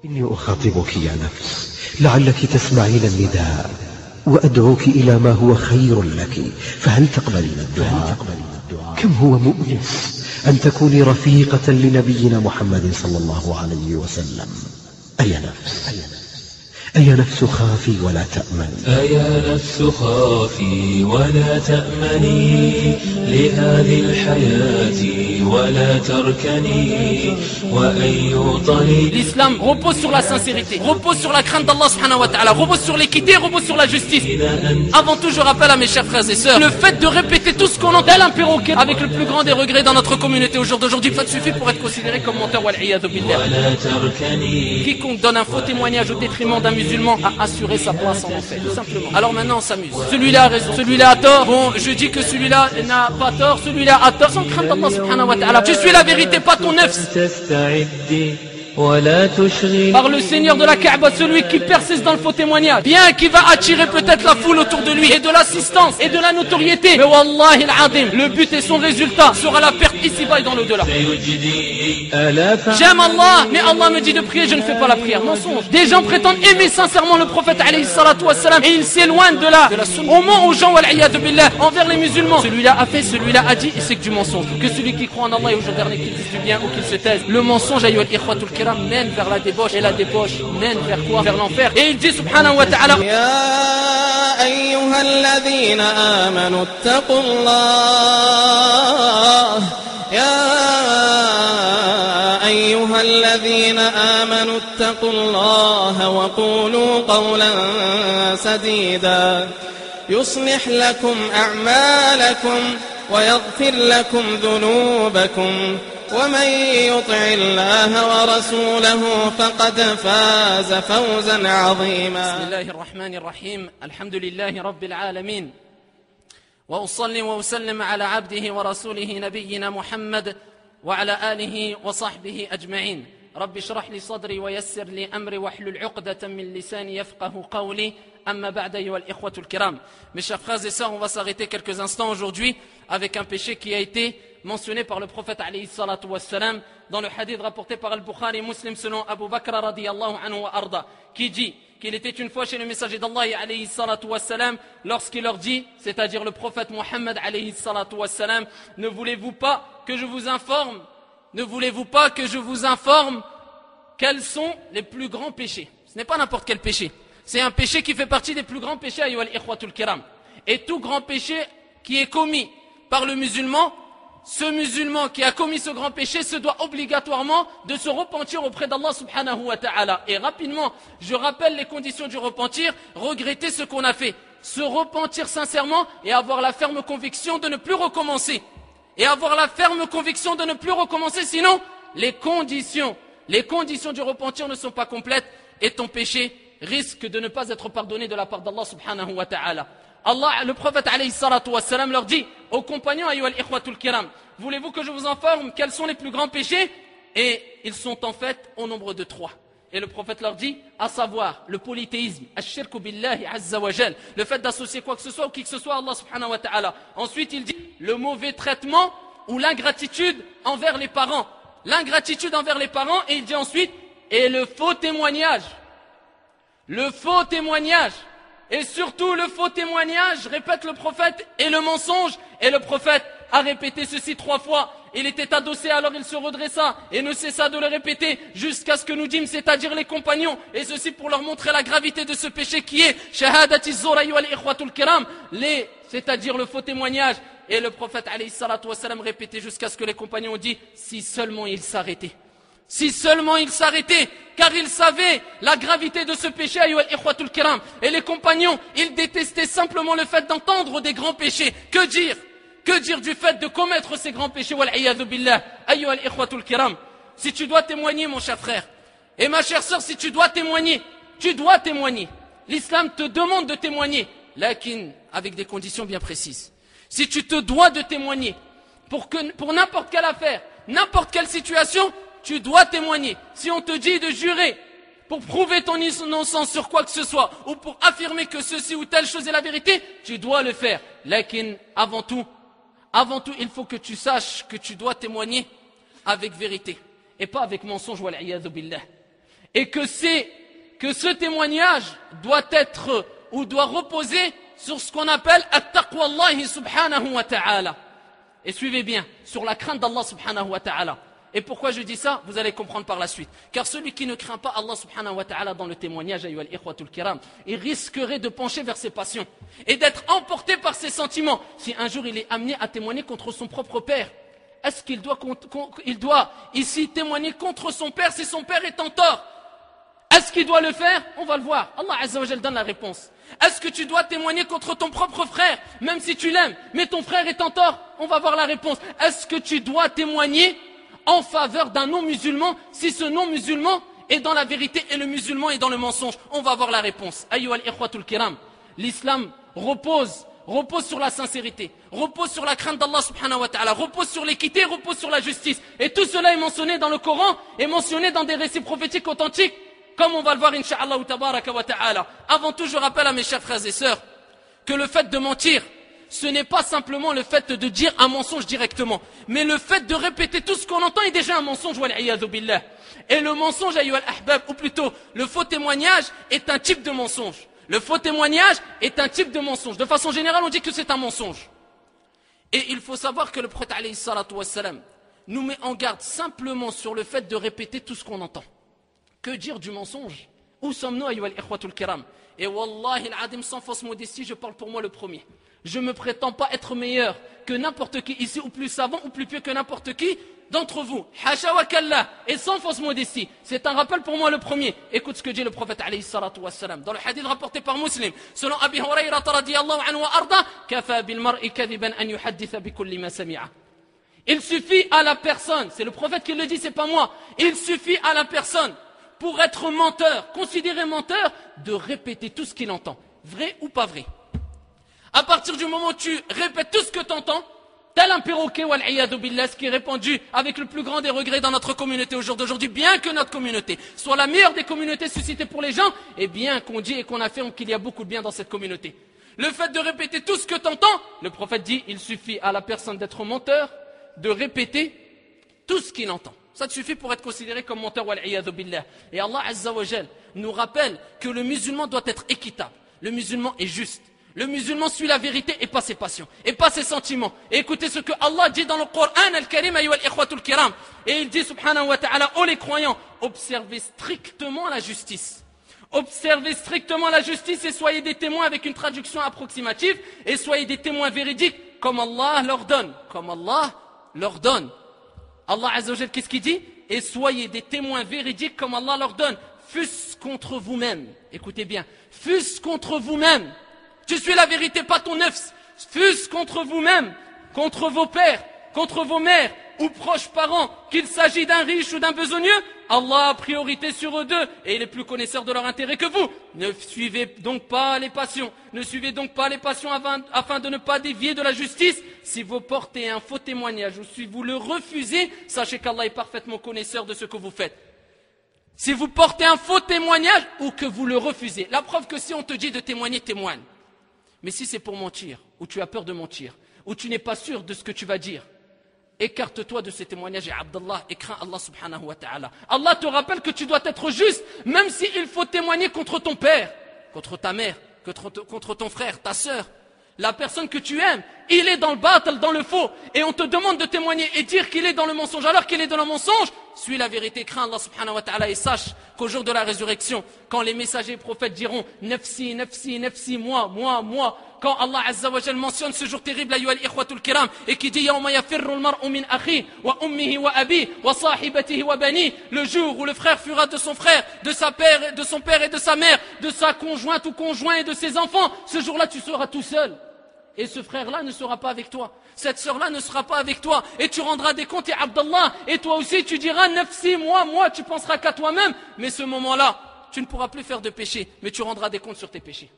إني أخاطبك يا نفس لعلك تسمعين النداء وأدعوك إلى ما هو خير لك، فهل تقبلين الدعاء؟ كم هو مؤنس أن تكوني رفيقة لنبينا محمد صلى الله عليه وسلم. أي نفس خافي ولا تأمني، أيا نفس خافي ولا تأمني لهذه الحياة ولا تركني وأي طريق. L'islam repose sur la sincérité, repose sur la crainte d'Allah subhanahu wa ta'ala, repose sur l'équité, repose sur la justice. Avant tout, je rappelle à mes chers frères et sœurs, le fait de répéter tout ce qu'on entend, tel un perroquet, avec le plus grand des regrets dans notre communauté au jour d'aujourd'hui, ça suffit pour être considéré comme menteur wal iyadhu billah. Quiconque donne un faux témoignage au détriment d'un musulman a assuré sa place en enfer, tout simplement. Alors maintenant on s'amuse. Celui-là a raison, celui-là a tort. Bon, je dis que celui-là n'a pas tort, celui-là a tort. Sans crainte d'Allah subhanahu wa ta'ala. Tu suis la vérité, pas ton nefs. Par le Seigneur de la Kaaba, celui qui persiste dans le faux témoignage, bien qu'il va attirer peut-être la foule autour de lui et de l'assistance et de la notoriété, mais wallahi al-azim, le but et son résultat sera la perte ici-bas et dans l'au-delà. J'aime Allah, mais Allah me dit de prier, je ne fais pas la prière. Mensonge. Des gens prétendent aimer sincèrement le prophète alayhi salatu wassalam et ils s'éloignent de la sunna. Au moment où Jean wal-iyadu billah envers les musulmans, celui-là a fait, celui-là a dit, et c'est que du mensonge. Que celui qui croit en Allah et au jour dernier qu'il dise du bien ou qu'il se taise. Le mensonge, ayyuhal ikhwatul kiram, mène vers la débauche et la débauche mène vers quoi? Vers l'enfer. Et il dit subhanahu wa ta'ala: Ya ayyuhalladhina amanu attaqullah, ya ayyuhalladhina amanu attaqullah wa qulu qawlan sadida yuslih lakum a'malakum wa yaghfir lakum dhunubakum ومن يطع الله ورسوله فقد فاز فوزا عظيما. بسم الله الرحمن الرحيم. الحمد لله رب العالمين وأصلي وأسلم على عبده ورسوله نبينا محمد وعلى آله وصحبه أجمعين. رب اشرح لي صدري ويسر لي أمري واحلل عقدة من لساني يفقه قولي. أما بعد أيها الإخوة الكرام. Mes chers frères et sœurs, on va s'arrêter quelques instants aujourd'hui avec un péché qui a été mentionné par le prophète alayhi salatu wassalam dans le hadith rapporté par Al-Bukhari et Muslim selon Abu Bakr radiyallahu anhu wa arda, qui dit qu'il était une fois chez le messager d'Allah alayhi salatu wassalam lorsqu'il leur dit, c'est-à-dire le prophète Muhammad alayhi salatu wassalam, ne voulez-vous pas que je vous informe quels sont les plus grands péchés? Ce n'est pas n'importe quel péché, c'est un péché qui fait partie des plus grands péchés ayyuhal ikhwatul kiram. Et tout grand péché qui est commis par le musulman, ce musulman qui a commis ce grand péché se doit obligatoirement de se repentir auprès d'Allah subhanahu wa ta'ala. Et rapidement, je rappelle les conditions du repentir: regretter ce qu'on a fait, se repentir sincèrement et avoir la ferme conviction de ne plus recommencer. Sinon, les conditions du repentir ne sont pas complètes et ton péché risque de ne pas être pardonné de la part d'Allah subhanahu wa ta'ala. Allah, le prophète alayhi salatu wassalam leur dit aux compagnons ayyuhal ikhwatul kiram, voulez-vous que je vous informe quels sont les plus grands péchés? Et ils sont en fait au nombre de 3. Et le prophète leur dit, à savoir le polythéisme, ash-shirku billahi azza wa jal, le fait d'associer quoi que ce soit ou qui que ce soit à Allah subhanahu wa ta'ala. Ensuite il dit le mauvais traitement ou l'ingratitude envers les parents. Et il dit ensuite, et le faux témoignage. Et surtout le faux témoignage, répète le prophète, et le mensonge. Et le prophète a répété ceci 3 fois. Il était adossé, alors il se redressa et ne cessa de le répéter jusqu'à ce que nous dîmes, c'est-à-dire les compagnons. Et ceci pour leur montrer la gravité de ce péché qui est shahadati zur ayyuhal ikhwatul kiram, c'est-à-dire le faux témoignage. Et le prophète alayhi salatu wassalam répétait jusqu'à ce que les compagnons ont dit, si seulement il s'arrêtait, car ils savaient la gravité de ce péché ayyuhal ikhwatul kiram. Et les compagnons, ils détestaient simplement le fait d'entendre des grands péchés. Que dire du fait de commettre ces grands péchés? Wal iyadhu billah ayyuhal ikhwatul kiram. Si tu dois témoigner, mon cher frère et ma chère sœur, si tu dois témoigner. L'islam te demande de témoigner, lakin avec des conditions bien précises. Si tu te dois de témoigner pour n'importe quelle affaire, n'importe quelle situation, tu dois témoigner. Si on te dit de jurer pour prouver ton innocence sur quoi que ce soit, ou pour affirmer que ceci ou telle chose est la vérité, tu dois le faire. Lakin avant tout, il faut que tu saches que tu dois témoigner avec vérité et pas avec mensonge, wal iyadhu billah. et que ce témoignage doit être ou doit reposer sur ce qu'on appelle at-taqwa Allah subhanahu wa ta'ala. Et suivez bien, sur la crainte d'Allah subhanahu wa ta'ala. Et pourquoi je dis ça? Vous allez comprendre par la suite. Car celui qui ne craint pas Allah subhanahu wa ta'ala dans le témoignage, ayyuhal ikhwatul kiram, il risquerait de pencher vers ses passions et d'être emporté par ses sentiments. Si un jour il est amené à témoigner contre son propre père, est-ce qu'il doit ici témoigner contre son père si son père est en tort? Est-ce qu'il doit le faire? On va le voir. Allah Azza wa Jal donne la réponse. Est-ce que tu dois témoigner contre ton propre frère, même si tu l'aimes, mais ton frère est en tort? On va voir la réponse. Est-ce que tu dois témoigner en faveur d'un non-musulman si ce non-musulman est dans la vérité et le musulman est dans le mensonge? On va voir la réponse. Ayyuhal ikhwatul kiram, l'islam repose sur la sincérité, repose sur la crainte d'Allah subhanahu wa ta'ala, repose sur l'équité, repose sur la justice. Et tout cela est mentionné dans le Coran, est mentionné dans des récits prophétiques authentiques, comme on va le voir incha'Allah tabaraka wa ta'ala. Avant tout, je rappelle à mes chers frères et sœurs que le fait de mentir, ce n'est pas simplement le fait de dire un mensonge directement, mais le fait de répéter tout ce qu'on entend est déjà un mensonge, wal-iyadhu billah. Et le mensonge, ayyuhal ahbab, ou plutôt le faux témoignage est un type de mensonge. Le faux témoignage est un type de mensonge. De façon générale, on dit que c'est un mensonge. Et il faut savoir que le prophète alayhi salatu wassalam nous met en garde simplement sur le fait de répéter tout ce qu'on entend. Que dire du mensonge? Où sommes-nous, ayyuhal ikhwatul kiram? Et wallahi al-adim, sans fausse modestie, je parle pour moi le premier. Je ne me prétends pas être meilleur que n'importe qui ici, ou plus savant, ou plus pieux que n'importe qui d'entre vous. Hasha wa kallah, et sans fausse modestie. C'est un rappel pour moi le premier. Écoute ce que dit le prophète alayhi salatu wassalam. Dans le hadith rapporté par Muslim, selon Abi Hurayrata radiyallahu anhu wa arda, kafa bil mar'i kadhiban an yuhadditha bi kulli ma sami'a. Il suffit à la personne, c'est le prophète qui le dit, c'est pas moi. Il suffit à la personne, pour être menteur, considéré menteur, de répéter tout ce qu'il entend. Vrai ou pas vrai? À partir du moment où tu répètes tout ce que tu entends, tel un perroquet, wal-iyadhu billah, ce qui est répandu avec le plus grand des regrets dans notre communauté au jour d'aujourd'hui, bien que notre communauté soit la meilleure des communautés suscitées pour les gens, et bien qu'on dit et qu'on affirme qu'il y a beaucoup de bien dans cette communauté. Le fait de répéter tout ce que tu entends, le prophète dit, il suffit à la personne d'être menteur, de répéter tout ce qu'il entend. Ça te suffit pour être considéré comme menteur, wal-iyadhu billah. Et Allah Azza wa Jal nous rappelle que le musulman doit être équitable. Le musulman est juste. Le musulman suit la vérité et pas ses passions, et pas ses sentiments. Et écoutez ce que Allah dit dans le Coran al-Karim, ayyuhal ikhwatul kiram. Et il dit subhanahu wa ta'ala, ô les croyants, observez strictement la justice. Observez strictement la justice et soyez des témoins avec une traduction approximative, et soyez des témoins véridiques comme Allah leur donne. Comme Allah leur donne. Allah Azza wa Jal, qu'est-ce qu'il dit? Et soyez des témoins véridiques comme Allah leur donne. Fût-ce contre vous-même. Écoutez bien. Fût-ce contre vous-même. Tu suis la vérité, pas ton nefs. Fût-ce contre vous-même, contre vos pères, contre vos mères ou proches parents, qu'il s'agit d'un riche ou d'un besogneux, Allah a priorité sur eux deux et il est plus connaisseur de leur intérêt que vous. Ne suivez donc pas les passions. Ne suivez donc pas les passions afin de ne pas dévier de la justice. Si vous portez un faux témoignage ou si vous le refusez, sachez qu'Allah est parfaitement connaisseur de ce que vous faites. Si vous portez un faux témoignage ou que vous le refusez, la preuve que si on te dit de témoigner, témoigne. Mais si c'est pour mentir, ou tu as peur de mentir, ou tu n'es pas sûr de ce que tu vas dire, écarte-toi de ces témoignages et Abdallah, et crains Allah subhanahu wa ta'ala. Allah te rappelle que tu dois être juste, même s'il faut témoigner contre ton père, contre ta mère, contre ton frère, ta sœur. La personne que tu aimes, il est dans le batil, dans le faux, et on te demande de témoigner et dire qu'il est dans le mensonge alors qu'il est dans le mensonge. Suis la vérité, crains Allah subhanahu wa ta'ala et sache qu'au jour de la résurrection, quand les messagers et prophètes diront nafsi, nafsi, nafsi, moi, moi, moi, quand Allah Azza wa Jal mentionne ce jour terrible, ayyuhal ikhwatul kiram, et qui dit yawma yafirru al-mar'u min akhi wa ummihi wa abi wa sahibatihi wa bani, le jour où le frère fuira de son frère, de son père et de sa mère, de sa conjointe ou conjoint et de ses enfants, ce jour-là tu seras tout seul. Et ce frère-là ne sera pas avec toi. Cette sœur-là ne sera pas avec toi. Et tu rendras des comptes, et Abdallah. Et toi aussi, tu diras, nafsi, moi, tu penseras qu'à toi-même. Mais ce moment-là, tu ne pourras plus faire de péché. Mais tu rendras des comptes sur tes péchés.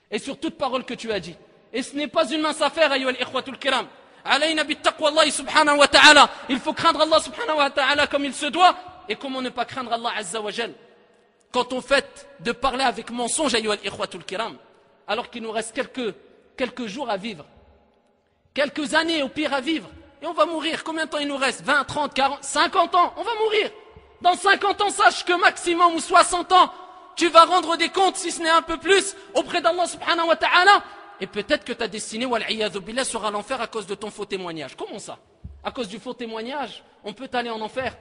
Et sur toute parole que tu as dit. Et ce n'est pas une mince affaire, ayyuhal ikhwatul kiram. Alayna bittaqwa Allah subhanahu wa ta'ala. Il faut craindre Allah subhanahu wa ta'ala comme il se doit. Et comment ne pas craindre Allah azza wa jal quand on fait de parler avec mensonge, ayyuhal ikhwatul kiram, alors qu'il nous reste quelques jours à vivre, quelques années au pire à vivre, et on va mourir. Combien de temps il nous reste? 20, 30, 40, 50 ans, on va mourir. Dans 50 ans, sache que maximum ou 60 ans, tu vas rendre des comptes, si ce n'est un peu plus, auprès d'Allah subhanahu wa ta'ala. Et peut-être que ta destinée, wal'iyadhu billah, sera l'enfer à cause de ton faux témoignage. Comment ça? À cause du faux témoignage, on peut aller en enfer.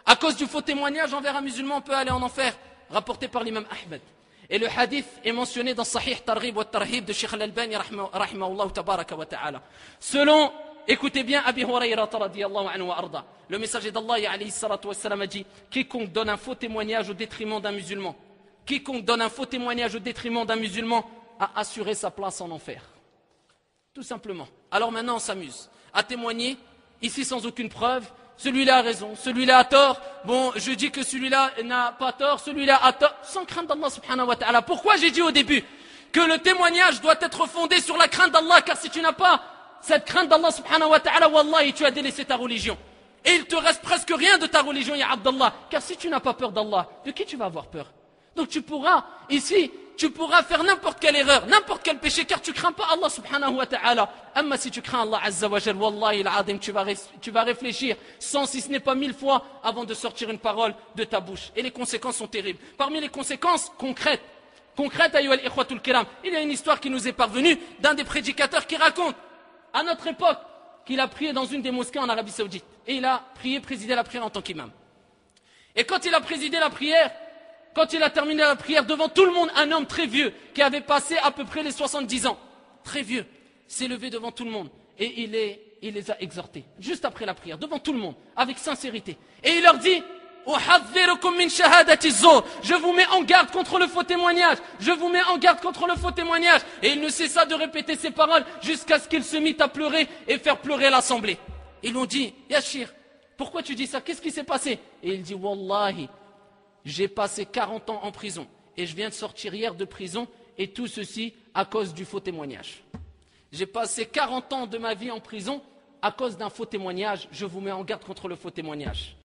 À cause du faux témoignage envers un musulman, on peut aller en enfer. Rapporté par l'imam Ahmed. Et le hadith est mentionné dans Sahih Targhib wa Tarhib de Sheikh Al-Albani rahimahullah tabaraka wa ta'ala. Selon, écoutez bien, Abi Hurayrata radiyallahu anhu wa arda. Le messager d'Allah alayhi salatu wa salam a dit: quiconque donne un faux témoignage au détriment d'un musulman, quiconque donne un faux témoignage au détriment d'un musulman a assuré sa place en enfer. Tout simplement. Alors maintenant on s'amuse à témoigner, ici sans aucune preuve. Celui-là a raison, celui-là a tort. Bon, je dis que celui-là n'a pas tort, celui-là a tort, sans crainte d'Allah subhanahu wa ta'ala. Pourquoi j'ai dit au début que le témoignage doit être fondé sur la crainte d'Allah? Car si tu n'as pas cette crainte d'Allah subhanahu wa ta'ala, wallahi, tu as délaissé ta religion. Et il te reste presque rien de ta religion, ya Abdallah. Car si tu n'as pas peur d'Allah, de qui tu vas avoir peur? Donc tu pourras, ici, tu pourras faire n'importe quelle erreur, n'importe quel péché, car tu crains pas Allah subhanahu wa ta'ala. Amma si tu crains Allah azza wa jal, wallahi al-azim, tu vas réfléchir 100, si ce n'est pas 1000 fois, avant de sortir une parole de ta bouche. Et les conséquences sont terribles. Parmi les conséquences concrètes, ayyuha al-ikhwatul kiram, il y a une histoire qui nous est parvenue d'un des prédicateurs qui raconte, à notre époque, qu'il a prié dans une des mosquées en Arabie Saoudite. Et il a prié, présidé la prière en tant qu'imam. Et quand il a présidé la prière, quand il a terminé la prière, devant tout le monde, un homme très vieux, qui avait passé à peu près les 70 ans, très vieux, s'est levé devant tout le monde. Et il les a exhortés, juste après la prière, devant tout le monde, avec sincérité. Et il leur dit: je vous mets en garde contre le faux témoignage. Je vous mets en garde contre le faux témoignage. Et il ne cessa de répéter ces paroles jusqu'à ce qu'il se mit à pleurer et faire pleurer l'assemblée. Ils lui ont dit: Yashir, pourquoi tu dis ça? Qu'est-ce qui s'est passé? Et il dit: Wallahi, j'ai passé 40 ans en prison et je viens de sortir hier de prison, et tout ceci à cause du faux témoignage. J'ai passé 40 ans de ma vie en prison à cause d'un faux témoignage. Je vous mets en garde contre le faux témoignage.